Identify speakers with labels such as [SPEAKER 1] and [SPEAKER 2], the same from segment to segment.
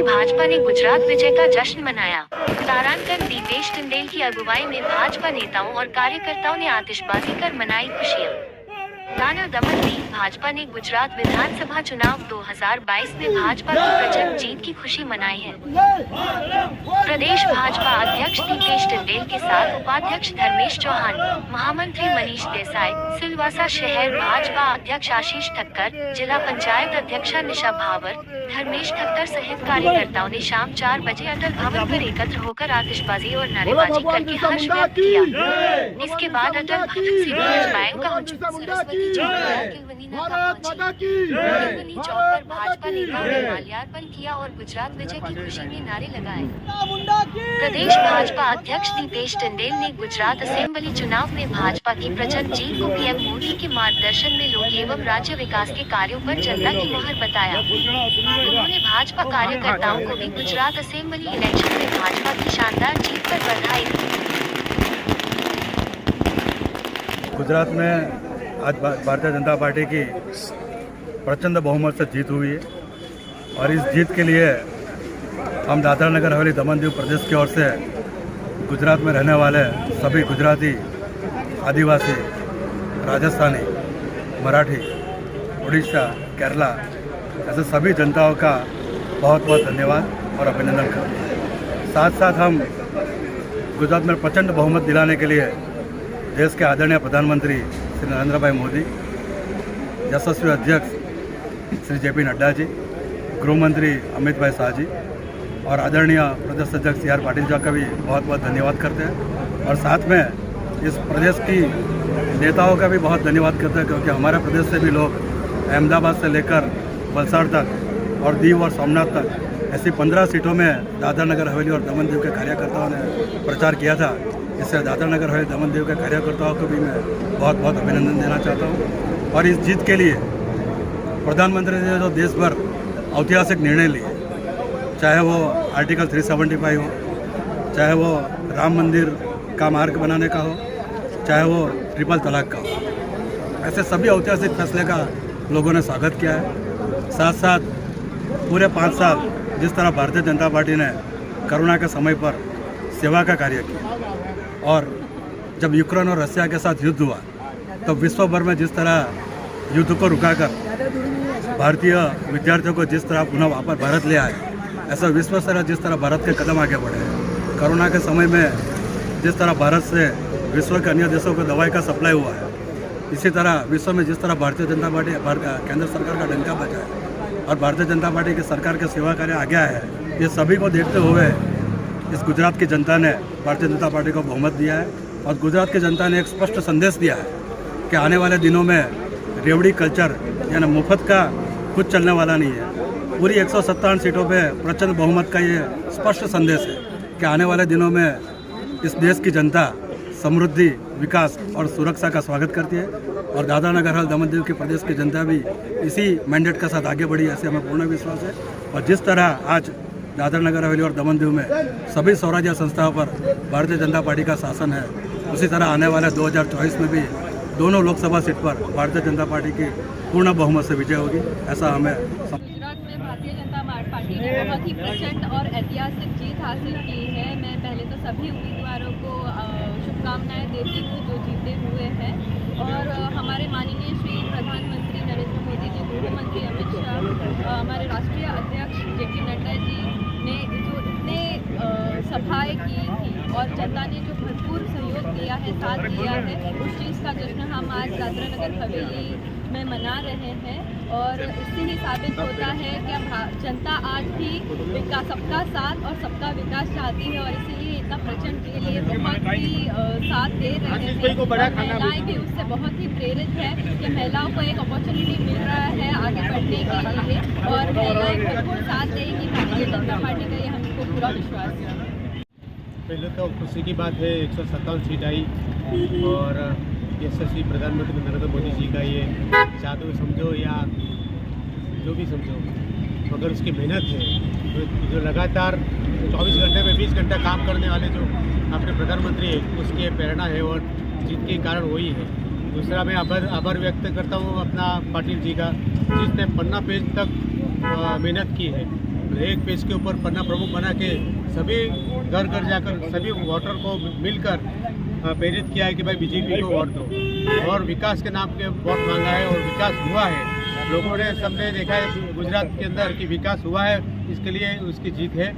[SPEAKER 1] दिल्ली भाजपा ने गुजरात विजय का जश्न मनाया। तारांकन दीपेश टंडेल की अगुवाई में भाजपा नेताओं और कार्यकर्ताओं ने आतिशबाजी कर मनाई खुशियां। दादर दमन दीव भाजपा ने गुजरात विधानसभा चुनाव 2022 में भाजपा की प्रचंड जीत की खुशी मनाई है। प्रदेश भाजपा अध्यक्ष दीपेश टंडेल के साथ उपाध्यक्ष धर्मेश चौहान, महामंत्री मनीष देसाई, सिलवासा शहर भाजपा अध्यक्ष आशीष ठक्कर, जिला पंचायत अध्यक्षा निशा भावर, धर्मेश ठक्कर सहित कार्यकर्ताओं ने शाम 4 बजे अटल भवन पर एकत्र होकर आतिशबाजी और नारेबाजी करके हर्ष व्यक्त किया। इसके बाद अटल भवन से बैंक का सरस्वती चौक पर भाजपा नेताओं ने माल्यार्पण किया और गुजरात विजय की खुशी में नारे लगाए। प्रदेश भाजपा अध्यक्ष दीपेश टंडेल ने गुजरात असेंबली चुनाव में भाजपा की प्रचंड जीत को पीएम मोदी के मार्गदर्शन में लोक एवं राज्य विकास के कार्यों पर जनता की मोहर बताया। उन्होंने भाजपा कार्यकर्ताओं को भी गुजरात असेंबली इलेक्शन में भाजपा की शानदार जीत पर बधाई दी।
[SPEAKER 2] गुजरात में आज भारतीय जनता पार्टी की प्रचंड बहुमत से जीत हुई है और इस जीत के लिए हम दादरा नगर हवेली दमन दीव प्रदेश की ओर से गुजरात में रहने वाले सभी गुजराती, आदिवासी, राजस्थानी, मराठी, उड़ीसा, केरला ऐसे सभी जनताओं का बहुत बहुत धन्यवाद और अभिनंदन करते हैं। साथ साथ हम गुजरात में प्रचंड बहुमत दिलाने के लिए देश के आदरणीय प्रधानमंत्री श्री नरेंद्र भाई मोदी, यशस्वी अध्यक्ष श्री जेपी नड्डा जी, गृह मंत्री अमित भाई शाह जी और आदरणीय प्रदेश अध्यक्ष CR पाटिल जी का भी बहुत बहुत धन्यवाद करते हैं। और साथ में इस प्रदेश की नेताओं का भी बहुत धन्यवाद करते हैं, क्योंकि हमारे प्रदेश से भी लोग अहमदाबाद से लेकर वलसाड़ तक और दीव और सोमनाथ तक ऐसी 15 सीटों में दादरा नगर हवेली और दमन दीव के कार्यकर्ताओं ने प्रचार किया था। इससे दादरा नगर हवेली दमन दीव के कार्यकर्ताओं को भी मैं बहुत बहुत अभिनंदन देना चाहता हूँ। और इस जीत के लिए प्रधानमंत्री ने जो देश भर ऐतिहासिक निर्णय लिए, चाहे वो आर्टिकल 375 हो, चाहे वो राम मंदिर का मार्ग बनाने का हो, चाहे वो ट्रिपल तलाक का हो, ऐसे सभी ऐतिहासिक फैसले का लोगों ने स्वागत किया है। साथ साथ पूरे 5 साल जिस तरह भारतीय जनता पार्टी ने कोरोना के समय पर सेवा का कार्य किया और जब यूक्रेन और रशिया के साथ युद्ध हुआ तो विश्व भर में जिस तरह युद्ध को रुकाकर भारतीय विद्यार्थियों को जिस तरह पुनः वापस भारत ले आए, ऐसा विश्व स्तर जिस तरह भारत के कदम आगे बढ़े। कोरोना के समय में जिस तरह भारत से विश्व के अन्य देशों को दवाई का सप्लाई हुआ है, इसी तरह विश्व में जिस तरह भारतीय जनता पार्टी केंद्र सरकार का डंका बजा है और भारतीय जनता पार्टी की सरकार के सेवा कार्य आगे आया है, ये सभी को देखते हुए इस गुजरात की जनता ने भारतीय जनता पार्टी को बहुमत दिया है। और गुजरात की जनता ने एक स्पष्ट संदेश दिया है कि आने वाले दिनों में रेवड़ी कल्चर यानी मुफ्त का कुछ चलने वाला नहीं है। पूरी 157 सीटों पे प्रचंड बहुमत का ये स्पष्ट संदेश है कि आने वाले दिनों में इस देश की जनता समृद्धि, विकास और सुरक्षा का स्वागत करती है। और दादरा नगर हवेली दमन दीव के प्रदेश की जनता भी इसी मैंडेट के साथ आगे बढ़ी, ऐसे हमें पूर्ण विश्वास है। और जिस तरह आज दादरा नगर हवेली और दमन दीव में सभी स्वराज्य संस्थाओं पर भारतीय जनता पार्टी का शासन है, उसी तरह आने वाले 2024 में भी दोनों लोकसभा सीट पर भारतीय जनता पार्टी की पूर्ण बहुमत से विजय होगी, ऐसा हमें।
[SPEAKER 3] गुजरात में भारतीय जनता पार्टी ने बहुत ही प्रचंड और ऐतिहासिक जीत हासिल की है। मैं पहले तो सभी उम्मीदवारों को शुभकामनाएं देती हूँ जो जीते हुए हैं। और हमारे माननीय श्री प्रधानमंत्री नरेंद्र मोदी जी, गृह मंत्री अमित शाह, हमारे राष्ट्रीय अध्यक्ष जेपी नड्डा जी ने जो इतने सभाएं की थी और जनता ने जो भरपूर सहयोग दिया है, साथ दिया है, उस चीज़ का जश्न हम आज दादरा नगर हवेली में मना रहे हैं। और इससे ही साबित होता है कि जनता आज भी विकास, सबका साथ और सबका विकास चाहती है और इसीलिए इतना प्रचंड के लिए बहुत ही साथ दे रहे हैं। और महिलाएं भी उससे बहुत ही प्रेरित है कि महिलाओं को एक अपॉर्चुनिटी मिल रहा है आगे बढ़ने के लिए और महिलाएं भरपूर साथ देंगी भारतीय जनता पार्टी का, ये हमको पूरा विश्वास है।
[SPEAKER 4] पहले तो खुशी की बात है 157 सीट आई और यशस्वी प्रधानमंत्री नरेंद्र मोदी जी का ये जादू समझो या जो भी समझो, मगर उसकी मेहनत है जो लगातार 24 घंटे में 20 घंटा काम करने वाले जो अपने प्रधानमंत्री है, उसके प्रेरणा है और जीत के कारण वही है। दूसरा मैं आभार व्यक्त करता हूँ अपना पाटिल जी का, जिसने 50 पेज तक मेहनत की है। एक पेज के ऊपर पन्ना प्रमुख बना के सभी घर घर जाकर सभी वोटर को मिलकर प्रेरित किया है कि भाई बीजेपी को वोट दो, और विकास के नाम पे वोट मांगा है और विकास हुआ है। लोगों ने सबने देखा है गुजरात के अंदर कि विकास हुआ है, इसके लिए उसकी जीत है।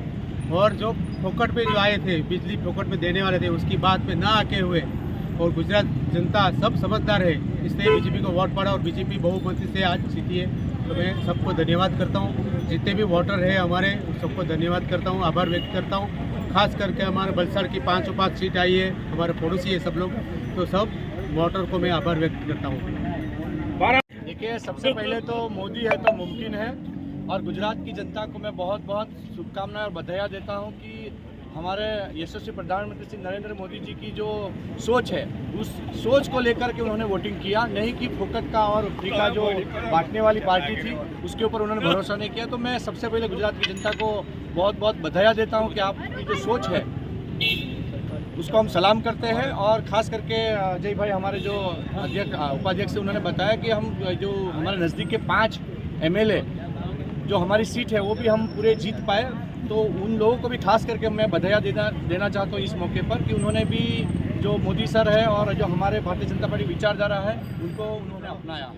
[SPEAKER 4] और जो फोकट पे जो आए थे, बिजली फोकट में देने वाले थे, उसकी बात पे ना आके हुए, और गुजरात जनता सब समझदार है, इसलिए बीजेपी को वोट पड़ा और बीजेपी बहुमती से आज जीती है। तो मैं सबको धन्यवाद करता हूँ, जितने भी वोटर है हमारे सबको धन्यवाद करता हूँ, आभार व्यक्त करता हूँ। खास करके हमारे बलसाड़ की 5 सीट आई है, हमारे पड़ोसी है सब लोग, तो सब वोटर को मैं आभार व्यक्त करता हूँ।
[SPEAKER 5] देखिए, सबसे पहले तो मोदी है तो मुमकिन है, और गुजरात की जनता को मैं बहुत बहुत शुभकामनाएं और बधाई देता हूं कि हमारे यशस्वी प्रधानमंत्री श्री नरेंद्र मोदी जी की जो सोच है, उस सोच को लेकर के उन्होंने वोटिंग किया, नहीं कि फोकट का और फ्री का जो बांटने वाली पार्टी थी उसके ऊपर उन्होंने भरोसा नहीं किया। तो मैं सबसे पहले गुजरात की जनता को बहुत बहुत बधाई देता हूँ कि आपकी जो सोच है उसको हम सलाम करते हैं। और ख़ास करके अजय भाई हमारे जो उपाध्यक्ष उन्होंने बताया कि हम जो हमारे नज़दीक के 5 MLA जो हमारी सीट है वो भी हम पूरे जीत पाए, तो उन लोगों को भी खास करके मैं बधाई देना चाहता हूँ इस मौके पर कि उन्होंने भी जो मोदी सर है और जो हमारे भारतीय जनता पार्टी विचारधारा है उनको उन्होंने अपनाया।